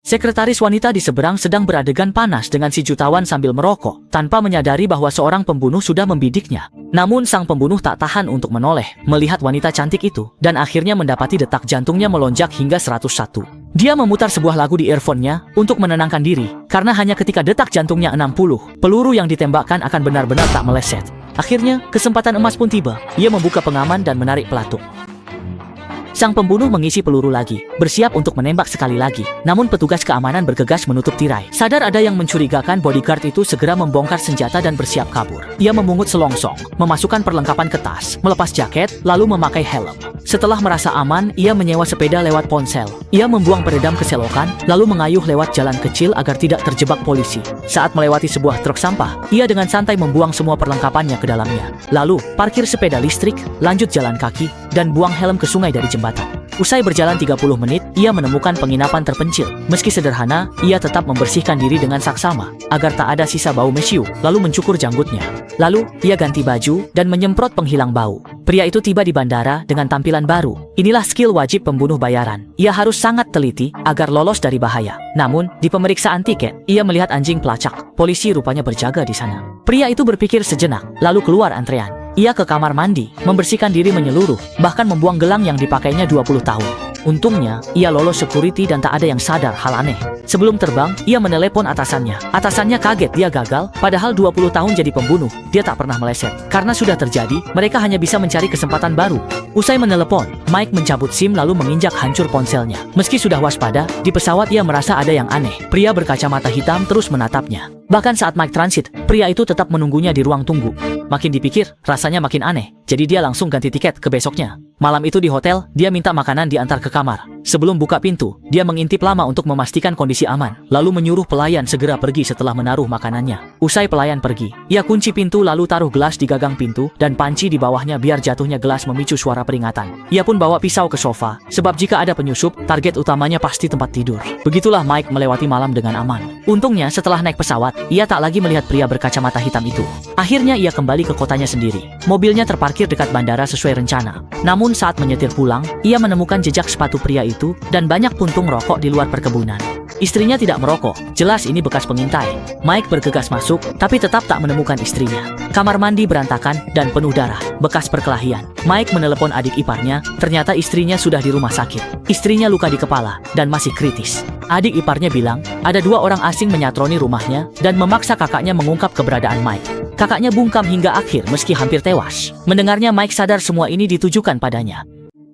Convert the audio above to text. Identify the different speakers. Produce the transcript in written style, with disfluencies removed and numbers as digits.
Speaker 1: Sekretaris wanita di seberang sedang beradegan panas dengan si jutawan sambil merokok, tanpa menyadari bahwa seorang pembunuh sudah membidiknya. Namun sang pembunuh tak tahan untuk menoleh melihat wanita cantik itu, dan akhirnya mendapati detak jantungnya melonjak hingga 101. Dia memutar sebuah lagu di earphone-nya untuk menenangkan diri, karena hanya ketika detak jantungnya 60, peluru yang ditembakkan akan benar-benar tak meleset. Akhirnya, kesempatan emas pun tiba. Ia membuka pengaman dan menarik pelatuk. Sang pembunuh mengisi peluru lagi, bersiap untuk menembak sekali lagi. Namun petugas keamanan bergegas menutup tirai. Sadar ada yang mencurigakan, bodyguard itu segera membongkar senjata dan bersiap kabur. Ia memungut selongsong, memasukkan perlengkapan ke tas, melepas jaket, lalu memakai helm. Setelah merasa aman, ia menyewa sepeda lewat ponsel. Ia membuang peredam ke selokan, lalu mengayuh lewat jalan kecil agar tidak terjebak polisi. Saat melewati sebuah truk sampah, ia dengan santai membuang semua perlengkapannya ke dalamnya. Lalu, parkir sepeda listrik, lanjut jalan kaki, dan buang helm ke sungai dari jembatan. Usai berjalan 30 menit, ia menemukan penginapan terpencil. Meski sederhana, ia tetap membersihkan diri dengan saksama agar tak ada sisa bau mesiu, lalu mencukur janggutnya. Lalu, ia ganti baju dan menyemprot penghilang bau. Pria itu tiba di bandara dengan tampilan baru. Inilah skill wajib pembunuh bayaran. Ia harus sangat teliti agar lolos dari bahaya. Namun, di pemeriksaan tiket, ia melihat anjing pelacak. Polisi rupanya berjaga di sana. Pria itu berpikir sejenak, lalu keluar antrean. Ia ke kamar mandi, membersihkan diri menyeluruh, bahkan membuang gelang yang dipakainya 20 tahun. Untungnya, ia lolos security dan tak ada yang sadar hal aneh. Sebelum terbang, ia menelepon atasannya. Atasannya kaget dia gagal, padahal 20 tahun jadi pembunuh, dia tak pernah meleset. Karena sudah terjadi, mereka hanya bisa mencari kesempatan baru. Usai menelepon, Mike mencabut SIM lalu menginjak hancur ponselnya. Meski sudah waspada, di pesawat ia merasa ada yang aneh. Pria berkacamata hitam terus menatapnya. Bahkan saat Mike transit, pria itu tetap menunggunya di ruang tunggu. Makin dipikir, rasanya makin aneh. Jadi dia langsung ganti tiket ke besoknya. Malam itu di hotel, dia minta makanan diantar ke kamar. Sebelum buka pintu, dia mengintip lama untuk memastikan kondisi aman, lalu menyuruh pelayan segera pergi setelah menaruh makanannya. Usai pelayan pergi, ia kunci pintu lalu taruh gelas di gagang pintu dan panci di bawahnya biar jatuhnya gelas memicu suara peringatan. Ia pun bawa pisau ke sofa, sebab jika ada penyusup, target utamanya pasti tempat tidur. Begitulah Mike melewati malam dengan aman. Untungnya setelah naik pesawat, ia tak lagi melihat pria berkacamata hitam itu. Akhirnya ia kembali ke kotanya sendiri. Mobilnya terparkir dekat bandara sesuai rencana. Namun saat menyetir pulang, ia menemukan jejak sepatu pria itu dan banyak puntung rokok di luar perkebunan. Istrinya tidak merokok, jelas ini bekas pengintai. Mike bergegas masuk, tapi tetap tak menemukan istrinya. Kamar mandi berantakan dan penuh darah, bekas perkelahian. Mike menelepon adik iparnya, ternyata istrinya sudah di rumah sakit. Istrinya luka di kepala dan masih kritis. Adik iparnya bilang, ada 2 orang asing menyatroni rumahnya dan memaksa kakaknya mengungkap keberadaan Mike. Kakaknya bungkam hingga akhir meski hampir tewas. Mendengarnya Mike sadar semua ini ditujukan padanya.